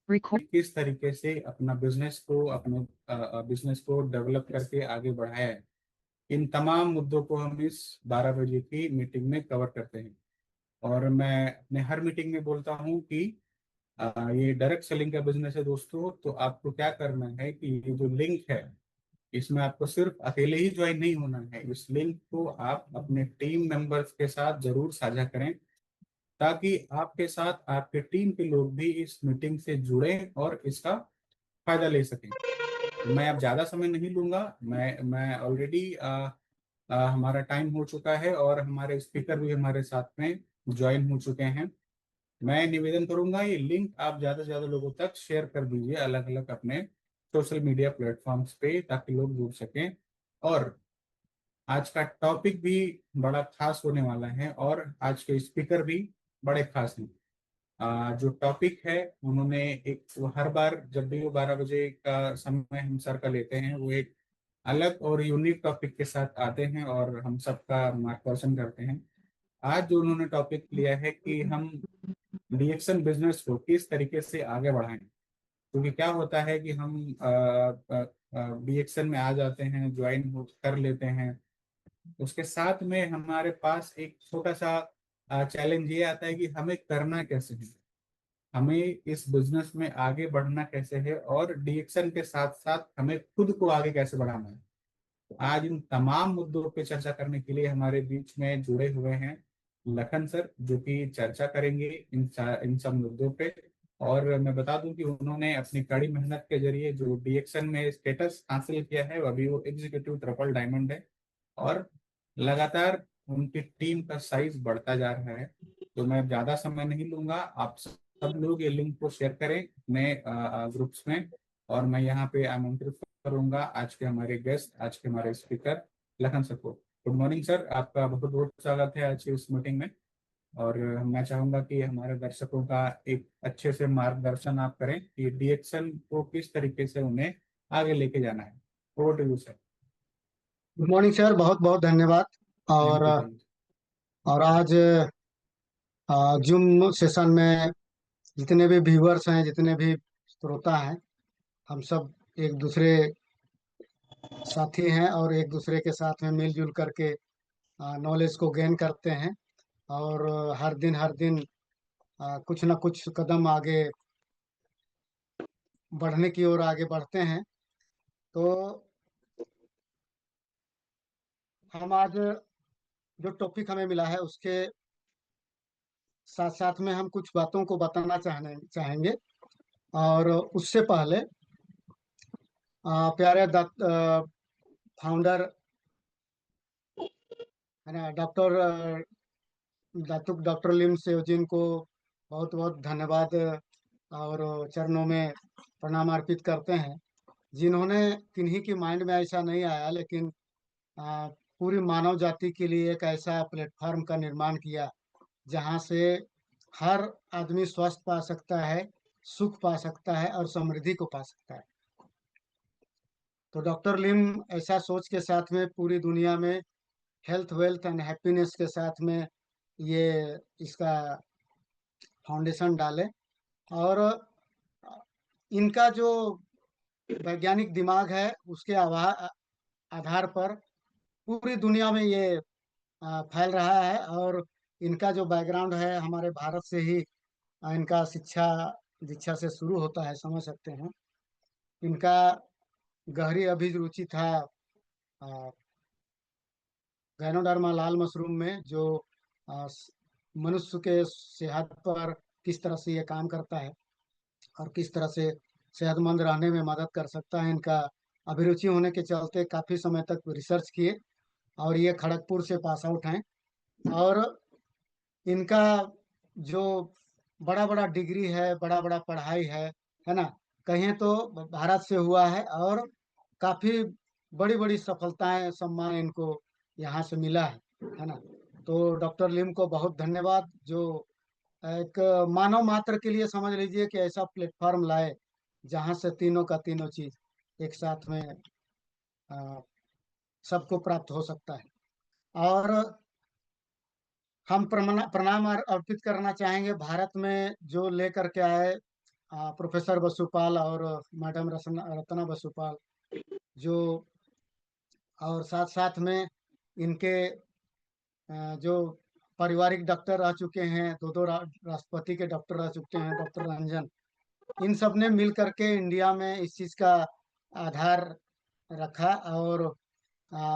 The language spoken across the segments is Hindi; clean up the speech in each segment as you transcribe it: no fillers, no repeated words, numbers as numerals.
Record. किस तरीके से अपना अपने बिजनेस को डेवलप करके आगे बढ़ाया है। इन तमाम मुद्दों को हम इस 12 बजे की मीटिंग में कवर करते हैं। और मैं अपने हर मीटिंग में बोलता हूँ कि ये डायरेक्ट सेलिंग का बिजनेस है दोस्तों। तो आपको क्या करना है कि ये जो लिंक है, इसमें आपको सिर्फ अकेले ही ज्वाइन नहीं होना है। इस लिंक को आप अपने टीम मेंबर्स के साथ जरूर साझा करें, ताकि आपके साथ आपके टीम के लोग भी इस मीटिंग से जुड़े और इसका फायदा ले सकें। मैं अब ज्यादा समय नहीं लूंगा। मैं ऑलरेडी हमारा टाइम हो चुका है और हमारे स्पीकर भी हमारे साथ में ज्वाइन हो चुके हैं। मैं निवेदन करूंगा ये लिंक आप ज्यादा से ज्यादा लोगों तक शेयर कर दीजिए, अलग अलग अपने सोशल मीडिया प्लेटफॉर्म्स पे, ताकि लोग जुड़ सकें। और आज का टॉपिक भी बड़ा खास होने वाला है और आज के स्पीकर भी बड़े खास हैं। जो टॉपिक है, उन्होंने एक वो हर बार जब भी वो 12 बजे का समय हम सर का लेते हैं, वो एक अलग और यूनिक टॉपिक के साथ आते हैं और हम सबका मार्गदर्शन करते हैं। आज जो उन्होंने टॉपिक लिया है कि हम डीएक्शन बिजनेस को किस तरीके से आगे बढ़ाएं। क्योंकि क्या होता है कि हम डीएक्शन में आ जाते हैं, ज्वाइन हो कर लेते हैं, उसके साथ में हमारे पास एक छोटा सा चैलेंज ये आता है कि हमें करना कैसे है, हमें इस बिजनेस में आगे बढ़ना कैसे है, और डीएक्शन के साथ साथ हमें खुद को आगे कैसे बढ़ाना है। तो आज इन तमाम मुद्दों पे चर्चा करने के लिए हमारे बीच में जुड़े हुए हैं लखन सर, जो कि चर्चा करेंगे इन सब मुद्दों पे। और मैं बता दूं कि उन्होंने अपनी कड़ी मेहनत के जरिए जो डीएक्शन में स्टेटस हासिल किया है, अभी वो एग्जीक्यूटिव ट्रिपल डायमंड है। और लगातार उनकी टीम का साइज बढ़ता जा रहा है। तो मैं ज्यादा समय नहीं लूंगा, आप सब लोग ये लिंक को शेयर करें अपने ग्रुप्स में। और मैं यहाँ पे आमंत्रित करूंगा आज के हमारे गेस्ट, आज के हमारे स्पीकर लखन सर को। गुड मॉर्निंग सर, आपका बहुत बहुत स्वागत है आज की इस मीटिंग में। और मैं चाहूंगा कि हमारे दर्शकों का एक अच्छे से मार्गदर्शन आप करें कि डीएक्शन को किस तरीके से उन्हें आगे लेके जाना है। Over to you sir. Good morning sir, बहुत बहुत धन्यवाद। और थैंक यू, थैंक और आज जूम सेशन में जितने भी व्यूअर्स हैं, जितने भी श्रोता हैं, हम सब एक दूसरे साथी हैं और एक दूसरे के साथ में मिलजुल करके नॉलेज को गेन करते हैं। और हर दिन कुछ ना कुछ कदम आगे बढ़ने की ओर आगे बढ़ते हैं। तो हम आज जो टॉपिक हमें मिला है उसके साथ साथ में हम कुछ बातों को बताना चाहेंगे। और उससे पहले प्यारे फाउंडर है ना, डॉक्टर लिम सेवजिन को बहुत बहुत धन्यवाद और चरणों में प्रणाम अर्पित करते हैं, जिन्होंने किन्हीं की माइंड में ऐसा नहीं आया, लेकिन पूरी मानव जाति के लिए एक ऐसा प्लेटफॉर्म का निर्माण किया जहां से हर आदमी स्वस्थ पा सकता है, सुख पा सकता है और समृद्धि को पा सकता है। तो डॉक्टर लिम ऐसा सोच के साथ में पूरी दुनिया में हेल्थ, वेल्थ एंड हैप्पीनेस के साथ में ये इसका फाउंडेशन डाले। और इनका जो वैज्ञानिक दिमाग है उसके आधार पर पूरी दुनिया में ये फैल रहा है। और इनका जो बैकग्राउंड है हमारे भारत से ही इनका शिक्षा दीक्षा से शुरू होता है, समझ सकते हैं। इनका गहरी अभिरुचि था गैनोडर्मा लाल मशरूम में, जो मनुष्य के सेहत पर किस तरह से ये काम करता है और किस तरह से सेहतमंद रहने में मदद कर सकता है। इनका अभिरुचि होने के चलते काफी समय तक रिसर्च किए और ये खड़गपुर से पास आउट हैं। और इनका जो बड़ा बड़ा डिग्री है, बड़ा बड़ा पढ़ाई है ना, कहें तो भारत से हुआ है। और काफी बड़ी बड़ी सफलताएं, सम्मान इनको यहाँ से मिला है ना। तो डॉक्टर लिम को बहुत धन्यवाद, जो एक मानव मात्र के लिए समझ लीजिए कि ऐसा प्लेटफॉर्म लाए जहाँ से तीनों का तीनों चीज एक साथ में अ, सबको प्राप्त हो सकता है। और हम प्रणाम अर्पित करना चाहेंगे भारत में जो लेकर के आए प्रोफेसर बसुपाल और मैडम रत्ना बसुपाल, जो और साथ साथ में इनके जो पारिवारिक डॉक्टर रह चुके हैं, दो दो राष्ट्रपति के डॉक्टर रह चुके हैं, डॉक्टर रंजन, इन सब ने मिल करके इंडिया में इस चीज का आधार रखा। और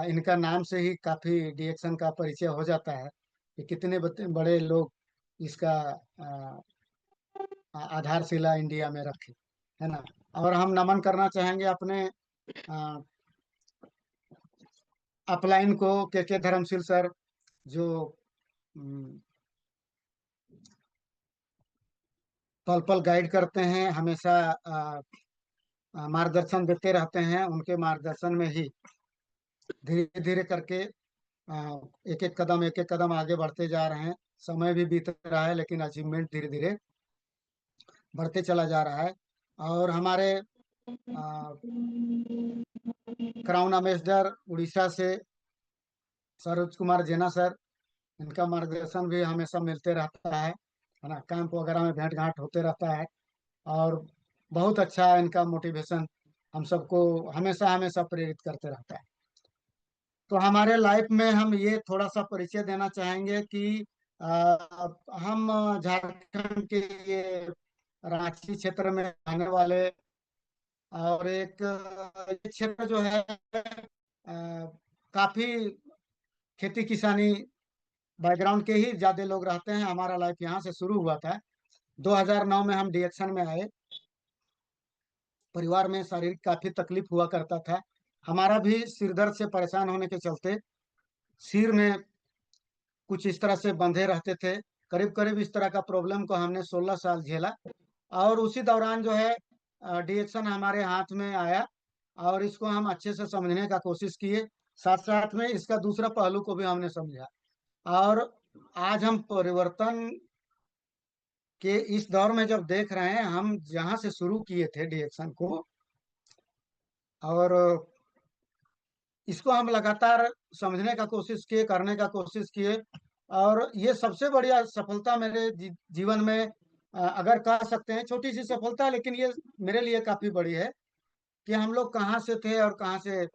इनका नाम से ही काफी डीएक्शन का परिचय हो जाता है कि कितने बड़े लोग इसका आधारशिला इंडिया में रखे, है ना। और हम नमन करना चाहेंगे अपने अपलाइन को, के धर्मशील सर, जो पल पल गाइड करते हैं, हमेशा मार्गदर्शन देते रहते हैं। उनके मार्गदर्शन में ही धीरे धीरे करके एक एक कदम आगे बढ़ते जा रहे हैं। समय भी बीत रहा है लेकिन अचीवमेंट धीरे धीरे बढ़ते चला जा रहा है। और हमारे क्राउन अम्बेसडर उड़ीसा से सरोज कुमार जेना सर, इनका मार्गदर्शन भी हमेशा मिलते रहता है ना। कैंप वगैरह में भेंट घाट होते रहता है और बहुत अच्छा इनका मोटिवेशन हम सबको हमेशा हमेशा प्रेरित करते रहता है। तो हमारे लाइफ में हम ये थोड़ा सा परिचय देना चाहेंगे कि हम झारखंड के ये रांची क्षेत्र में रहने वाले, और एक ये क्षेत्र जो है काफी खेती किसानी बैकग्राउंड के ही ज्यादा लोग रहते हैं। हमारा लाइफ यहाँ से शुरू हुआ था। 2009 में हम डीएक्शन में आए। परिवार में शारीरिक काफी तकलीफ हुआ करता था। हमारा भी सिर दर्द से परेशान होने के चलते सिर में कुछ इस तरह से बंधे रहते थे। करीब करीब इस तरह का प्रॉब्लम को हमने 16 साल झेला। और उसी दौरान जो है डीएक्शन हमारे हाथ में आया और इसको हम अच्छे से समझने का कोशिश किए। साथ साथ में इसका दूसरा पहलू को भी हमने समझा। और आज हम परिवर्तन के इस दौर में जब देख रहे हैं, हम जहां से शुरू किए थे डीएक्शन को, और इसको हम लगातार समझने का कोशिश किए, करने का कोशिश किए। और ये सबसे बढ़िया सफलता मेरे जीवन में, अगर कह सकते हैं छोटी सी सफलता, लेकिन ये मेरे लिए काफी बड़ी है कि हम लोग कहाँ से थे और कहाँ से।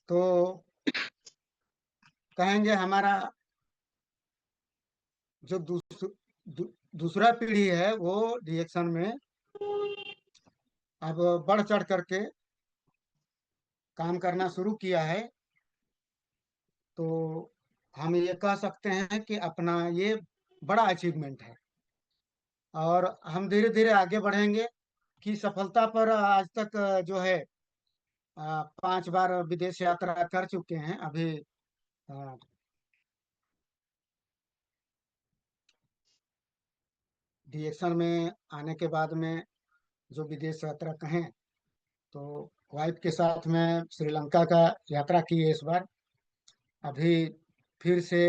तो कहेंगे हमारा जो दूसरा पीढ़ी है वो डीएक्शन में अब बढ़ चढ़ करके काम करना शुरू किया है। तो हम ये कह सकते हैं कि अपना ये बड़ा अचीवमेंट है और हम धीरे धीरे आगे बढ़ेंगे। कि सफलता पर आज तक जो है 5 बार विदेश यात्रा कर चुके हैं। अभी डीएक्शन में आने के बाद में जो विदेश यात्रा कहें तो वाइफ के साथ में श्रीलंका का यात्रा की है इस बार। अभी फिर से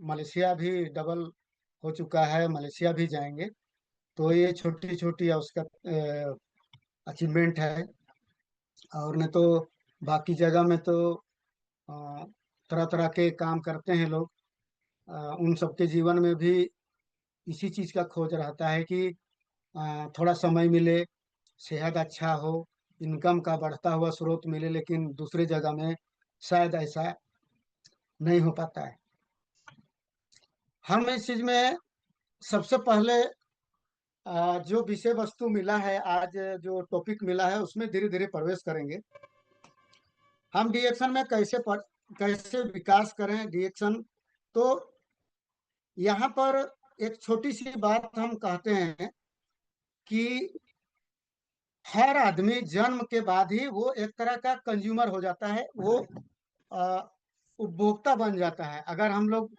मलेशिया भी डबल हो चुका है, मलेशिया भी जाएंगे। तो ये छोटी छोटी उसका अचीवमेंट है। और नहीं तो बाकी जगह में तो तरह तरह के काम करते हैं लोग। उन सबके जीवन में भी इसी चीज का खोज रहता है कि थोड़ा समय मिले, सेहत अच्छा हो, इनकम का बढ़ता हुआ स्रोत मिले, लेकिन दूसरे जगह में शायद ऐसा नहीं हो पाता है। हम इस चीज में सबसे पहले जो विषय वस्तु मिला है, आज जो टॉपिक मिला है, उसमें धीरे धीरे प्रवेश करेंगे। हम डीएक्शन में कैसे विकास करें डीएक्शन। तो यहाँ पर एक छोटी सी बात हम कहते हैं कि हर आदमी जन्म के बाद ही वो एक तरह का कंज्यूमर हो जाता है, वो अ, उपभोक्ता बन जाता है। अगर हम लोग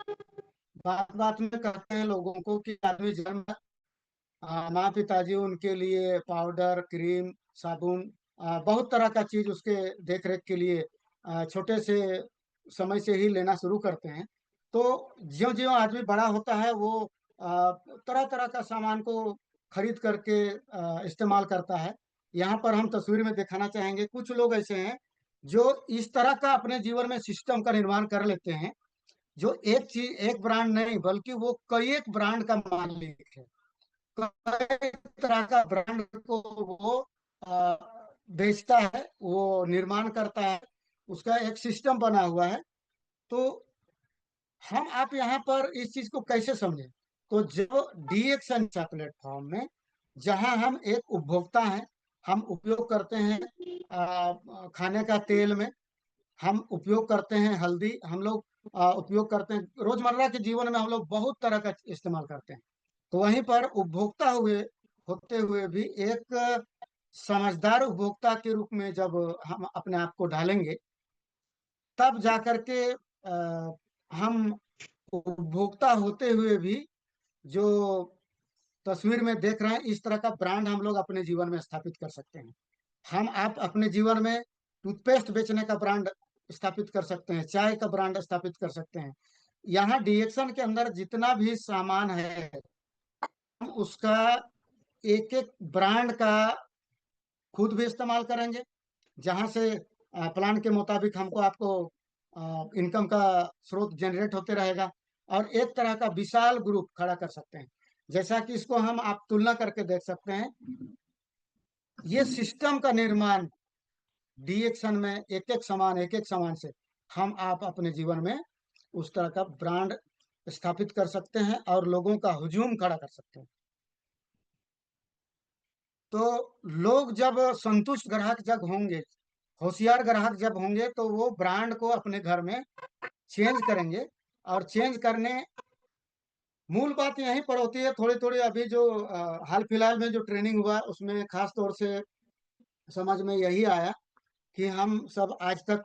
बात बात में कहते हैं लोगों को कि आदमी जन्म, माँ पिताजी उनके लिए पाउडर, क्रीम, साबुन, बहुत तरह का चीज उसके देख रेख के लिए छोटे से समय से ही लेना शुरू करते हैं। तो ज्यो ज्यो आदमी बड़ा होता है वो तरह तरह का सामान को खरीद करके इस्तेमाल करता है। यहाँ पर हम तस्वीर में दिखाना चाहेंगे कुछ लोग ऐसे हैं जो इस तरह का अपने जीवन में सिस्टम का निर्माण कर लेते हैं जो एक चीज, एक ब्रांड नहीं बल्कि वो कई एक ब्रांड का मालिक है। कई तरह का ब्रांड को वो आ, बेचता है, वो निर्माण करता है, उसका एक सिस्टम बना हुआ है। तो हम आप यहाँ पर इस चीज को कैसे समझें? तो जो डीएक्सन प्लेटफॉर्म में, जहाँ हम एक उपभोक्ता हैं, हम उपयोग करते हैं खाने का तेल में, हम उपयोग करते हैं हल्दी, हम लोग उपयोग करते हैं रोजमर्रा के जीवन में, हम लोग बहुत तरह का इस्तेमाल करते हैं। तो वहीं पर उपभोक्ता हुए होते हुए भी एक समझदार उपभोक्ता के रूप में जब हम अपने आप को ढालेंगे, तब जाकर के हम उपभोक्ता होते हुए भी जो तस्वीर में देख रहे हैं, इस तरह का ब्रांड हम लोग अपने जीवन में स्थापित कर सकते हैं। हम आप अपने जीवन में टूथपेस्ट बेचने का ब्रांड स्थापित कर सकते हैं, चाय का ब्रांड स्थापित कर सकते हैं। यहाँ डीएक्शन के अंदर जितना भी सामान है, हम उसका एक एक ब्रांड का खुद भी इस्तेमाल करेंगे, जहां से प्लान के मुताबिक हमको आपको इनकम का स्रोत जनरेट होते रहेगा, और एक तरह का विशाल ग्रुप खड़ा कर सकते हैं। जैसा कि इसको हम आप तुलना करके देख सकते हैं, ये सिस्टम का निर्माण डीएक्शन में एक एक सामान से हम आप अपने जीवन में उस तरह का ब्रांड स्थापित कर सकते हैं और लोगों का हुजूम खड़ा कर सकते हैं। तो लोग जब संतुष्ट ग्राहक जब होंगे, होशियार ग्राहक जब होंगे, तो वो ब्रांड को अपने घर में चेंज करेंगे। और चेंज करने, मूल बात यहीं पर होती है, थोड़ी थोड़ी अभी जो हाल फिलहाल में जो ट्रेनिंग हुआ उसमें खास तौर से समझ में यही आया कि हम सब आज तक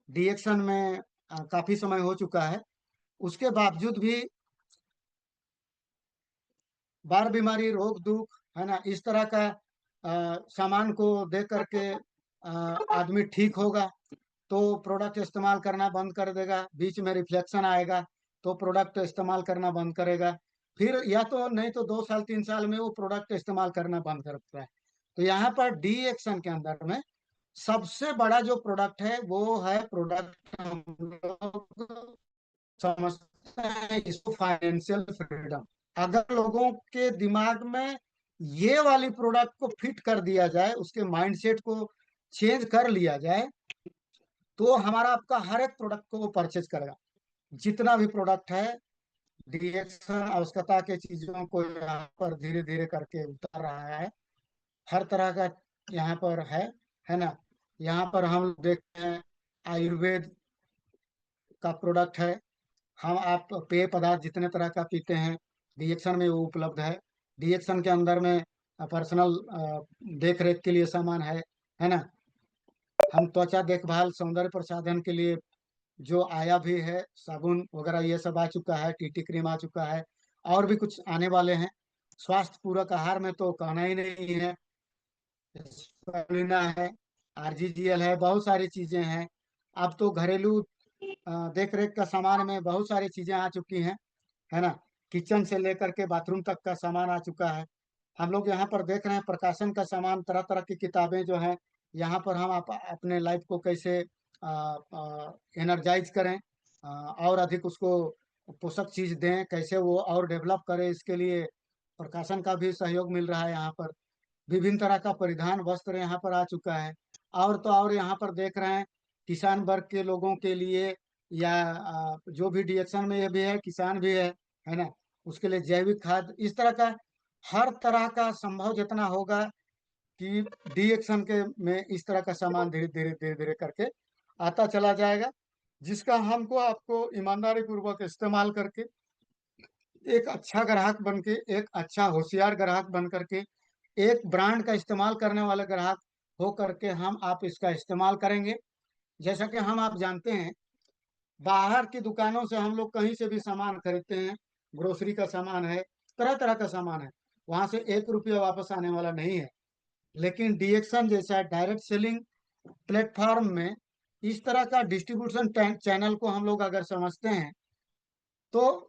डीएक्शन में काफी समय हो चुका है, उसके बावजूद भी बार बीमारी, रोग दुख, है ना, इस तरह का सामान को देख करके आदमी ठीक होगा तो प्रोडक्ट इस्तेमाल करना बंद कर देगा, बीच में रिफ्लेक्शन आएगा तो प्रोडक्ट इस्तेमाल करना बंद करेगा, फिर या तो नहीं तो 2 साल 3 साल में वो प्रोडक्ट इस्तेमाल करना बंद करता है। तो यहाँ पर डी एक्शन के अंदर में सबसे बड़ा जो प्रोडक्ट है वो है प्रोडक्ट, हम लोग समझते हैं इसको, फाइनेंशियल फ्रीडम। अगर लोगों के दिमाग में ये वाली प्रोडक्ट को फिट कर दिया जाए, उसके माइंडसेट को चेंज कर लिया जाए, तो हमारा आपका हर एक प्रोडक्ट को वो परचेज करेगा। जितना भी प्रोडक्ट है, डिएक्शन आवश्यकता के चीजों को यहाँ पर धीरे धीरे करके उतर रहा है, हर तरह का यहाँ पर है ना। यहाँ पर हम लोग देखते हैं आयुर्वेद का प्रोडक्ट है, हम आप पेय पदार्थ जितने तरह का पीते हैं डीएक्शन में वो उपलब्ध है। डीएक्शन के अंदर में पर्सनल देख रेख के लिए सामान है ना। हम त्वचा देखभाल, सौंदर्य प्रसाधन के लिए जो आया भी है, साबुन वगैरह ये सब आ चुका है, टीटी क्रीम आ चुका है, और भी कुछ आने वाले हैं। स्वास्थ्य पूरक आहार में तो कहना ही नहीं है, स्पारुलिना है, आरजीजीएल है, बहुत सारी चीजें हैं। अब तो घरेलू देख रेख का सामान में बहुत सारी चीजें आ चुकी हैं, है ना। किचन से लेकर के बाथरूम तक का सामान आ चुका है। हम लोग यहाँ पर देख रहे हैं प्रकाशन का सामान, तरह तरह की किताबें जो हैं, यहाँ पर हम अपने लाइफ को कैसे एनर्जाइज करें, और अधिक उसको पोषक चीज दें, कैसे वो और डेवलप करें, इसके लिए प्रकाशन का भी सहयोग मिल रहा है यहाँ पर। विभिन्न तरह का परिधान वस्त्र यहाँ पर आ चुका है। और तो और यहाँ पर देख रहे हैं किसान वर्ग के लोगों के लिए, या जो भी डीएक्शन में ये भी है, किसान भी है ना, उसके लिए जैविक खाद, इस तरह का हर तरह का संभव जितना होगा कि डीएक्शन के में इस तरह का सामान धीरे धीरे धीरे धीरे करके आता चला जाएगा, जिसका हमको आपको ईमानदारी पूर्वक इस्तेमाल करके एक अच्छा ग्राहक बन के, एक अच्छा होशियार ग्राहक बन करके, एक ब्रांड का इस्तेमाल करने वाले ग्राहक हो करके हम आप इसका इस्तेमाल करेंगे। जैसा कि हम आप जानते हैं, बाहर की दुकानों से हम लोग कहीं से भी सामान खरीदते हैं, ग्रोसरी का सामान है, तरह तरह का सामान है, वहां से 1 रुपया वापस आने वाला नहीं है। लेकिन डीएक्शन जैसा डायरेक्ट सेलिंग प्लेटफॉर्म में इस तरह का डिस्ट्रीब्यूशन चैनल को हम लोग अगर समझते हैं, तो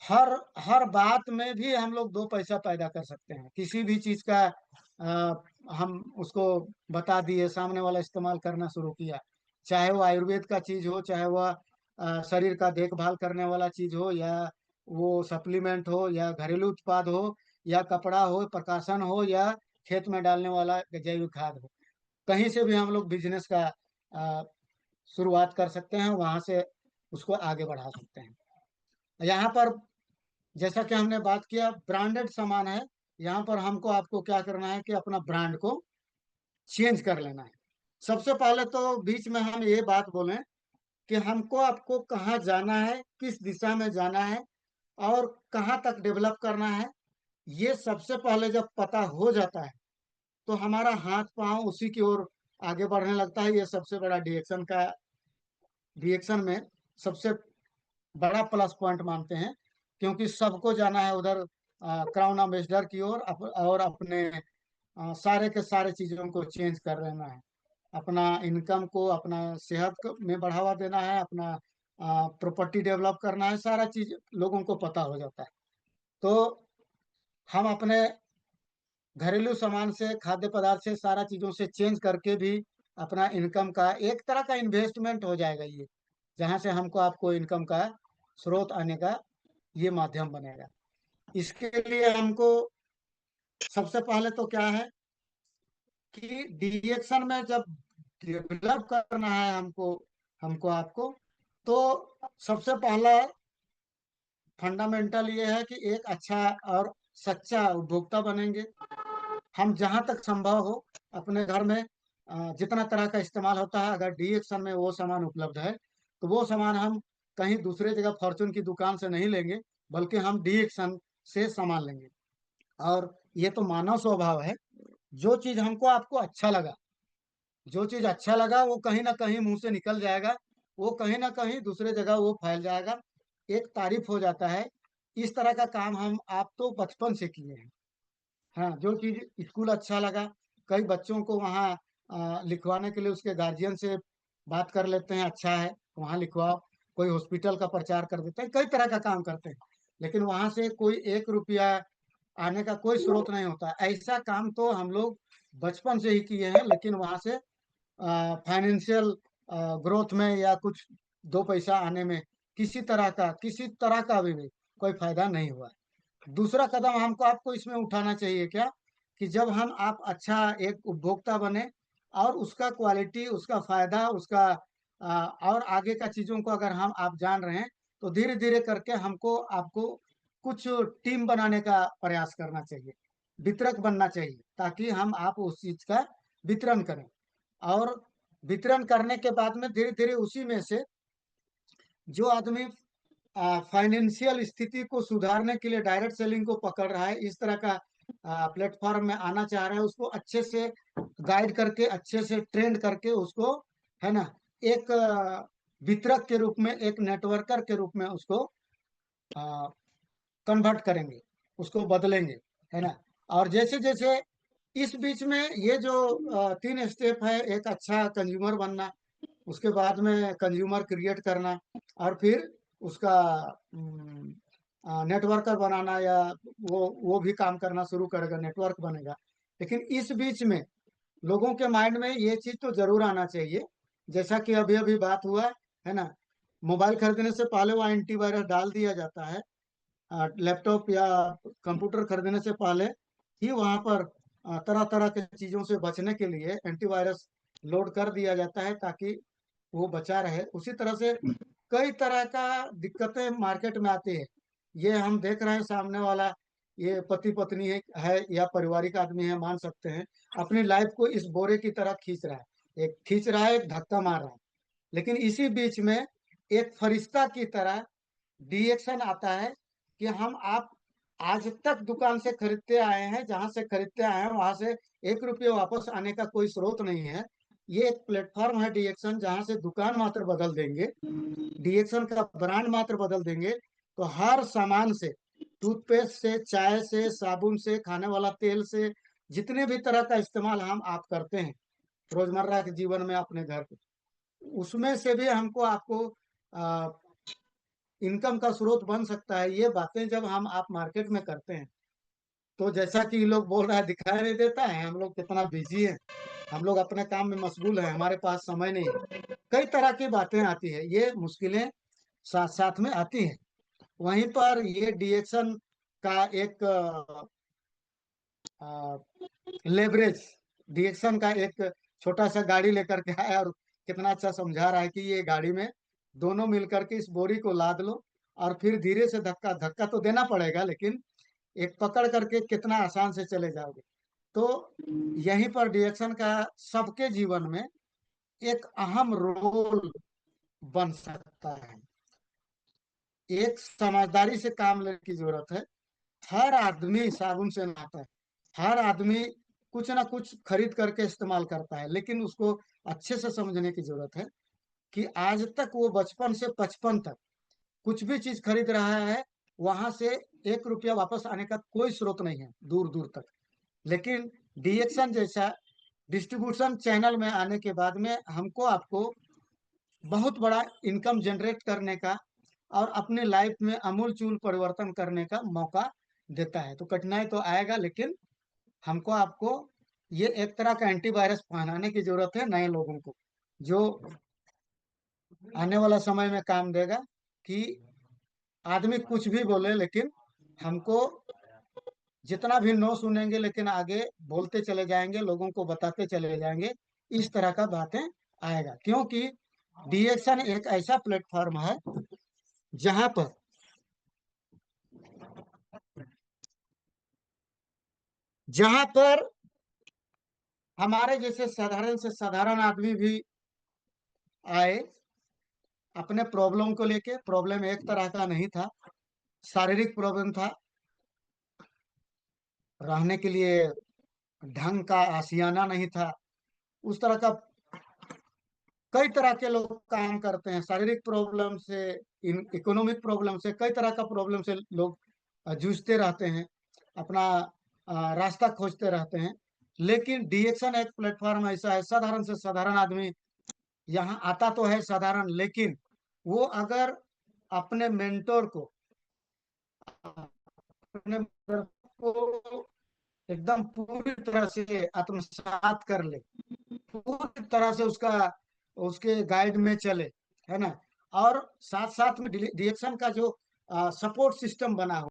हर हर बात में भी हम लोग 2 पैसा पैदा कर सकते हैं। किसी भी चीज का हम उसको बता दिए, सामने वाला इस्तेमाल करना शुरू किया, चाहे वो आयुर्वेद का चीज हो, चाहे वह शरीर का देखभाल करने वाला चीज हो, या वो सप्लीमेंट हो, या घरेलू उत्पाद हो, या कपड़ा हो, प्रकाशन हो, या खेत में डालने वाला जैविक खाद हो, कहीं से भी हम लोग बिजनेस का अ, शुरुआत कर सकते हैं, वहां से उसको आगे बढ़ा सकते हैं। यहाँ पर जैसा कि हमने बात किया, ब्रांडेड सामान है, यहाँ पर हमको आपको क्या करना है कि अपना ब्रांड को चेंज कर लेना है। सबसे पहले तो बीच में हम ये बात बोलें कि हमको आपको कहाँ जाना है, किस दिशा में जाना है, और कहाँ तक डेवलप करना है। ये सबसे पहले जब पता हो जाता है तो हमारा हाथ पांव उसी की ओर आगे बढ़ने लगता है। ये सबसे बड़ा डिएक्शन में सबसे बड़ा प्लस पॉइंट मानते हैं, क्योंकि सबको जाना है उधर क्राउन एम्बेसडर की ओर, और अपने सारे के सारे चीजों को चेंज कर लेना है। अपना इनकम को, अपना में बढ़ावा देना है, अपना प्रॉपर्टी डेवलप करना है, सारा चीज लोगों को पता हो जाता है। तो हम अपने घरेलू सामान से, खाद्य पदार्थ से, सारा चीजों से चेंज करके भी अपना इनकम का एक तरह का इन्वेस्टमेंट हो जाएगा ये, जहां से हमको आपको इनकम का स्रोत आने का ये माध्यम बनेगा। इसके लिए हमको सबसे पहले तो क्या है कि डिएक्शन में जब डेवलप करना है हमको हमको आपको, तो सबसे पहला फंडामेंटल ये है कि एक अच्छा और सच्चा उपभोक्ता बनेंगे। हम जहां तक संभव हो अपने घर में जितना तरह का इस्तेमाल होता है, अगर डीएक्शन में वो सामान उपलब्ध है तो वो सामान हम कहीं दूसरे जगह फॉर्चून की दुकान से नहीं लेंगे, बल्कि हम डीएक्शन से सामान लेंगे। और ये तो मानव स्वभाव है, जो चीज हमको आपको अच्छा लगा, जो चीज अच्छा लगा वो कहीं ना कहीं मुंह से निकल जाएगा, वो कहीं ना कहीं दूसरे जगह वो फैल जाएगा, एक तारीफ हो जाता है। इस तरह का काम हम आप तो बचपन से किए हैं। हाँ, जो चीज स्कूल अच्छा लगा, कई बच्चों को वहाँ लिखवाने के लिए उसके गार्जियन से बात कर लेते हैं, अच्छा है वहाँ लिखवाओ। कोई हॉस्पिटल का प्रचार कर देते हैं, कई तरह का काम करते हैं, लेकिन वहां से कोई 1 रुपया आने का कोई स्रोत नहीं होता। ऐसा काम तो हम लोग बचपन से ही किए हैं, लेकिन वहां से फाइनेंशियल ग्रोथ में या कुछ 2 पैसा आने में किसी तरह का भी कोई फायदा नहीं हुआ। दूसरा कदम हमको आपको इसमें उठाना चाहिए क्या, कि जब हम आप अच्छा एक उपभोक्ता बने, और उसका क्वालिटी, उसका फायदा, उसका और आगे का चीजों को अगर हम आप जान रहे हैं, तो धीरे धीरे करके हमको आपको कुछ टीम बनाने का प्रयास करना चाहिए, वितरक बनना चाहिए, ताकि हम आप उस चीज का वितरण करें। और वितरण करने के बाद में धीरे धीरे उसी में से जो आदमी फाइनेंशियल स्थिति को सुधारने के लिए डायरेक्ट सेलिंग को पकड़ रहा है, इस तरह का प्लेटफॉर्म में आना चाह रहा है, उसको अच्छे से गाइड करके, अच्छे से ट्रेंड करके उसको, है ना, एक वितरक के रूप में, एक नेटवर्कर के रूप में उसको कन्वर्ट करेंगे, उसको बदलेंगे, है ना। और जैसे जैसे इस बीच में ये जो 3 स्टेप है, एक अच्छा कंज्यूमर बनना, उसके बाद में कंज्यूमर क्रिएट करना, और फिर उसका नेटवर्कर बनाना, या वो भी काम करना शुरू करेगा, नेटवर्क बनेगा। लेकिन इस बीच में लोगों के माइंड में ये चीज तो जरूर आना चाहिए, जैसा कि अभी अभी बात हुआ है ना, मोबाइल खरीदने से पहले वो एंटीवायरस डाल दिया जाता है। लैपटॉप या कंप्यूटर खरीदने से पहले ही वहां पर तरह तरह के चीजों से बचने के लिए एंटीवायरस लोड कर दिया जाता है, ताकि वो बचा रहे। उसी तरह से कई तरह का दिक्कतें मार्केट में आती है। ये हम देख रहे हैं, सामने वाला ये पति पत्नी है या पारिवारिक आदमी है, मान सकते हैं, अपनी लाइफ को इस बोरे की तरह खींच रहा है, एक खींच रहा है, एक धक्का मार रहा है। लेकिन इसी बीच में एक फरिश्ता की तरह रिएक्शन आता है कि हम आप आज तक दुकान से खरीदते आए हैं, जहां से खरीदते आए हैं वहां से 1 रुपये वापस आने का कोई स्रोत नहीं है। ये एक प्लेटफॉर्म है डीएक्शन, जहां से दुकान मात्र बदल देंगे, डीएक्शन का ब्रांड मात्र बदल देंगे, तो हर सामान से, टूथपेस्ट से, चाय से, साबुन से, खाने वाला तेल से, जितने भी तरह का इस्तेमाल हम आप करते हैं रोजमर्रा के जीवन में अपने घर पे, उसमें से भी हमको आपको इनकम का स्रोत बन सकता है। ये बातें जब हम आप मार्केट में करते हैं, तो जैसा कि लोग बोल रहा है, दिखाई नहीं देता है हम लोग कितना बिजी है, हम लोग अपने काम में मशगूल है, हमारे पास समय नहीं है, कई तरह की बातें आती है, ये मुश्किलें साथ साथ में आती है। वहीं पर ये डीएक्शन का एक लेवरेज, डीएक्शन का एक छोटा सा गाड़ी लेकर के आया और कितना अच्छा समझा रहा है कि ये गाड़ी में दोनों मिलकर के इस बोरी को लाद लो और फिर धीरे से धक्का धक्का तो देना पड़ेगा, लेकिन एक पकड़ करके कितना आसान से चले जाओगे। तो यहीं पर डीएक्शन का सबके जीवन में एक अहम रोल बन सकता है। एक समझदारी से काम लेने की जरूरत है। हर आदमी साबुन से नहाता है, हर आदमी कुछ ना कुछ खरीद करके इस्तेमाल करता है, लेकिन उसको अच्छे से समझने की जरूरत है कि आज तक वो बचपन से 55 तक कुछ भी चीज खरीद रहा है, वहां से 1 रुपया वापस आने का कोई स्रोत नहीं है दूर दूर तक। लेकिन डीएक्शन जैसा डिस्ट्रीब्यूशन चैनल में आने के बाद में हमको आपको बहुत बड़ा इनकम जनरेट करने का और अपने लाइफ में अमूलचूल परिवर्तन करने का मौका देता है। तो कठिनाई तो आएगा, लेकिन हमको आपको ये एक तरह का एंटीवायरस पहनाने की जरूरत है नए लोगों को, जो आने वाला समय में काम देगा कि आदमी कुछ भी बोले, लेकिन हमको जितना भी नो सुनेंगे लेकिन आगे बोलते चले जाएंगे, लोगों को बताते चले जाएंगे, इस तरह का बातें आएगा। क्योंकि डीएक्शन एक ऐसा प्लेटफॉर्म है जहां पर जहां पर हमारे जैसे साधारण से साधारण आदमी भी आए अपने प्रॉब्लम को लेके। प्रॉब्लम एक तरह का नहीं था, शारीरिक प्रॉब्लम था, रहने के लिए ढंग का आशियाना नहीं था, उस तरह का कई तरह के लोग काम करते हैं। शारीरिक प्रॉब्लम से, इकोनॉमिक प्रॉब्लम से, कई तरह का प्रॉब्लम से लोग जूझते रहते हैं, अपना रास्ता खोजते रहते हैं। लेकिन डीएक्शन एक प्लेटफॉर्म ऐसा है, साधारण से साधारण आदमी यहाँ आता तो है साधारण, लेकिन वो अगर अपने मेंटोर को, अपने mentor को एकदम पूरी तरह से आत्मसात कर ले, पूरी तरह से उसका उसके गाइड में चले, है ना। और साथ साथ में डीएक्शन का जो सपोर्ट सिस्टम बना हो,